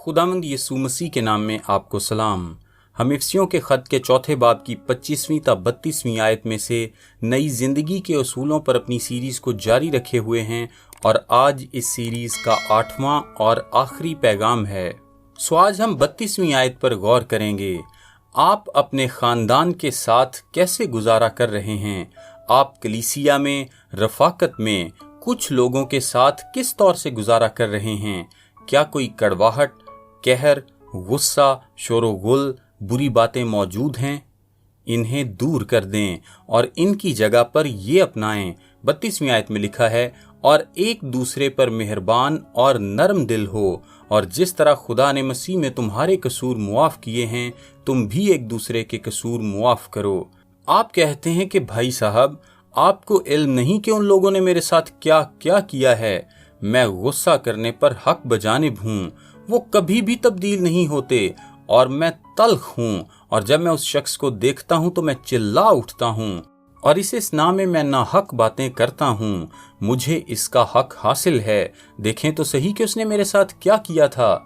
खुदावंद यीशु मसीह के नाम में आपको सलाम। हम इफिसियों के खत के चौथे बाब की 25वीं ता 32वीं आयत में से नई जिंदगी के असूलों पर अपनी सीरीज को जारी रखे हुए हैं और आज इस सीरीज का 8वां और आखिरी पैगाम है। सो आज हम 32वीं आयत पर गौर करेंगे। आप अपने खानदान के साथ कैसे गुजारा कर रहे हैं? आप कलीसिया में, रफाकत में कुछ लोगों के साथ किस तौर से गुजारा कर रहे हैं? क्या कोई कड़वाहट, कहर, गुस्सा, शोरोगुल, बुरी बातें मौजूद हैं? इन्हें दूर कर दें और इनकी जगह पर ये अपनाएं। 32वीं आयत में लिखा है, और एक दूसरे पर मेहरबान और नरम दिल हो, और जिस तरह खुदा ने मसीह में तुम्हारे कसूर मुआफ किए हैं, तुम भी एक दूसरे के कसूर मुआफ करो। आप कहते हैं कि भाई साहब, आपको इल्म नहीं कि उन लोगों ने मेरे साथ क्या क्या किया है। मैं गुस्सा करने पर हक बजानिब हूँ, वो कभी भी तब्दील नहीं होते, और मैं तल्ख हूँ, और जब मैं उस शख्स को देखता हूँ तो मैं चिल्ला उठता हूँ, और इस नाम में मैं नाहक बातें करता हूँ। मुझे इसका हक हासिल है। देखें तो सही कि उसने मेरे साथ क्या किया था।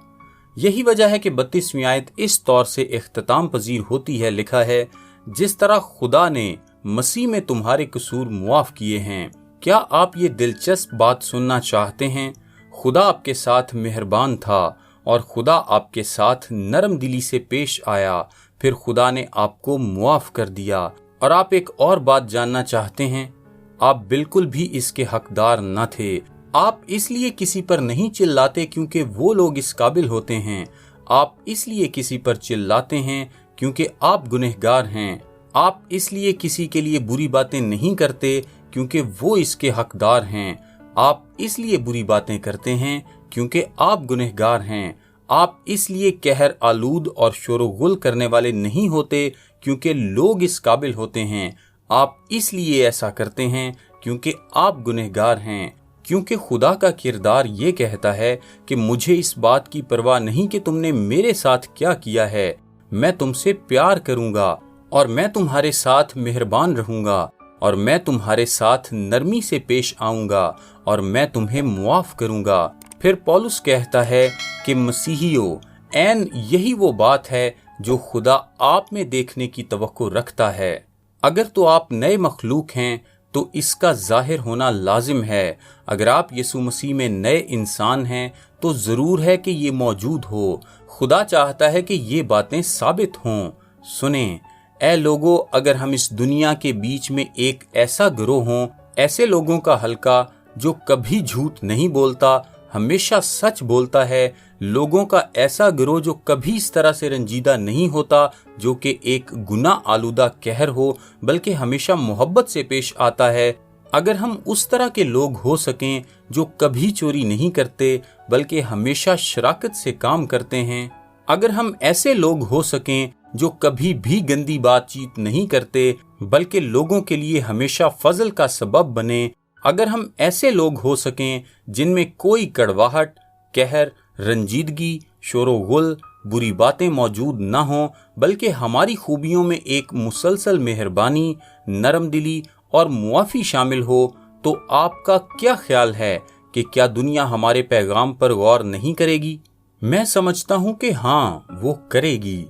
यही वजह है कि 32वीं आयत इस तौर से इख्तिताम पजीर होती है। लिखा है, जिस तरह खुदा ने मसीह में तुम्हारे कसूर मुआफ किए हैं। क्या आप ये दिलचस्प बात सुनना चाहते हैं? खुदा आपके साथ मेहरबान था और खुदा आपके साथ नरम दिली से पेश आया, फिर खुदा ने आपको मुआफ कर दिया। और आप एक और बात जानना चाहते हैं? आप बिल्कुल भी इसके हकदार न थे। आप इसलिए किसी पर नहीं चिल्लाते क्योंकि वो लोग इस काबिल होते हैं। आप इसलिए किसी पर चिल्लाते हैं क्योंकि आप गुनहगार हैं। आप इसलिए किसी के लिए बुरी बातें नहीं करते क्योंकि वो इसके हकदार हैं। आप इसलिए बुरी बातें करते हैं क्योंकि आप गुनहगार हैं। आप इसलिए कहर आलूद और शोरगुल करने वाले नहीं होते क्योंकि लोग इस काबिल होते हैं। आप इसलिए ऐसा करते हैं क्योंकि आप गुनहगार हैं। क्योंकि खुदा का किरदार ये कहता है कि मुझे इस बात की परवाह नहीं कि तुमने मेरे साथ क्या किया है। मैं तुमसे प्यार करूंगा, और मैं तुम्हारे साथ मेहरबान रहूंगा, और मैं तुम्हारे साथ नरमी से पेश आऊंगा, और मैं तुम्हें मुआफ करूंगा। फिर पौलुस कहता है कि मसीहियों, ऐन यही वो बात है जो खुदा आप में देखने की तवक्को रखता है। अगर तो आप नए मखलूक हैं तो इसका जाहिर होना लाजिम है। अगर आप यीशु मसीह में नए इंसान हैं तो जरूर है कि ये मौजूद हो। खुदा चाहता है कि ये बातें साबित हों। सुने ऐ लोगों, अगर हम इस दुनिया के बीच में एक ऐसा गिरोह हों, ऐसे लोगों का हल्का जो कभी झूठ नहीं बोलता, हमेशा सच बोलता है, लोगों का ऐसा गिरोह जो कभी इस तरह से रंजीदा नहीं होता, जो कि एक गुनाह आलूदा कहर हो, बल्कि हमेशा मोहब्बत से पेश आता है। अगर हम उस तरह के लोग हो सकें जो कभी चोरी नहीं करते बल्कि हमेशा शराकत से काम करते हैं, अगर हम ऐसे लोग हो सकें जो कभी भी गंदी बातचीत नहीं करते बल्कि लोगों के लिए हमेशा फजल का सबब बने, अगर हम ऐसे लोग हो सकें जिनमें कोई कड़वाहट, कहर, रंजीदगी, शोरोगुल, बुरी बातें मौजूद न हो, बल्कि हमारी खूबियों में एक मुसलसल मेहरबानी, नरम दिली और मुआफ़ी शामिल हो, तो आपका क्या ख्याल है कि क्या दुनिया हमारे पैगाम पर गौर नहीं करेगी? मैं समझता हूँ कि हाँ, वो करेगी।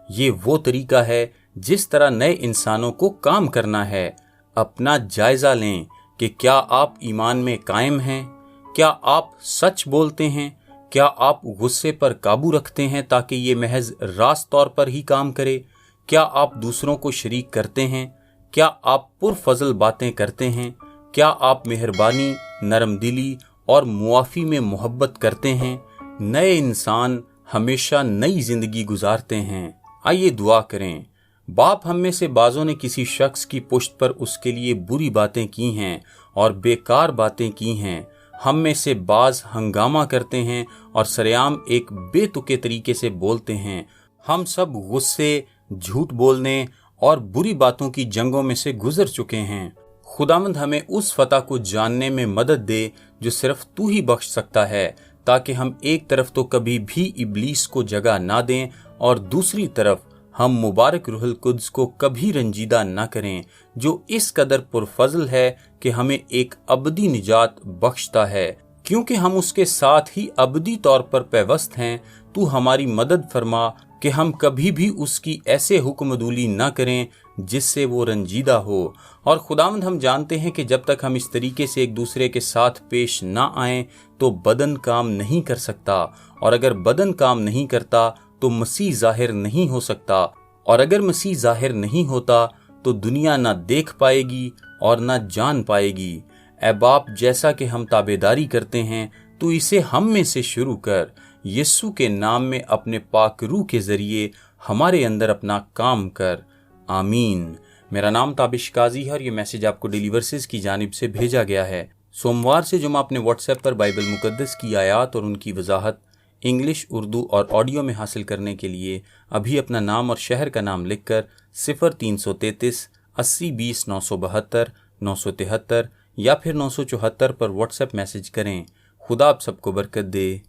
ये वो तरीका है जिस तरह नए इंसानों को काम करना है। अपना जायजा लें कि क्या आप ईमान में कायम हैं? क्या आप सच बोलते हैं? क्या आप गुस्से पर काबू रखते हैं ताकि ये महज रास्त तौर पर ही काम करे? क्या आप दूसरों को शरीक करते हैं? क्या आप पुरफजल बातें करते हैं? क्या आप मेहरबानी, नरम दिली और मुआफ़ी में मोहब्बत करते हैं? नए इंसान हमेशा नई जिंदगी गुजारते हैं। आइए दुआ करें। बाप, हम में से बाज़ों ने किसी शख्स की पुश्त पर उसके लिए बुरी बातें की हैं और बेकार बातें की हैं। हम में से बाज़ हंगामा करते हैं और सरेआम एक बेतुके तरीके से बोलते हैं। हम सब गुस्से, झूठ बोलने और बुरी बातों की जंगों में से गुजर चुके हैं। खुदावंद हमें उस फतह को जानने में मदद दे जो सिर्फ तू ही बख्श सकता है, ताकि हम एक तरफ तो कभी भी इब्लीस को जगह ना दें और दूसरी तरफ हम मुबारक रूहुल कुद्स को कभी रंजीदा न करें, जो इस कदर पुरफजल है कि हमें एक अबदी निजात बख्शता है। क्योंकि हम उसके साथ ही अबदी तौर पर पैवस्त हैं, तू हमारी मदद फरमा कि हम कभी भी उसकी ऐसे हुक्मदूली न करें जिससे वो रंजीदा हो। और खुदावंद हम जानते हैं कि जब तक हम इस तरीके से एक दूसरे के साथ पेश ना आएं तो बदन काम नहीं कर सकता, और अगर बदन काम नहीं करता तो मसीह जाहिर नहीं हो सकता, और अगर मसीह जाहिर नहीं होता तो दुनिया ना देख पाएगी और ना जान पाएगी। ऐ बाप, जैसा कि हम ताबेदारी करते हैं तो इसे हम में से शुरू कर, यीशु के नाम में अपने पाक रूह के जरिए हमारे अंदर अपना काम कर। आमीन। मेरा नाम ताबिश काजी है और ये मैसेज आपको डेली वर्सेस की जानिब से भेजा गया है। सोमवार से जुमा अपने व्हाट्सएप पर बाइबल मुकद्दस की आयात और उनकी वजाहत इंग्लिश, उर्दू और ऑडियो में हासिल करने के लिए अभी अपना नाम और शहर का नाम लिखकर 0333 80 20 972 973 या फिर 974 पर व्हाट्सएप मैसेज करें। खुदा आप सबको बरकत दे।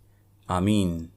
आमीन।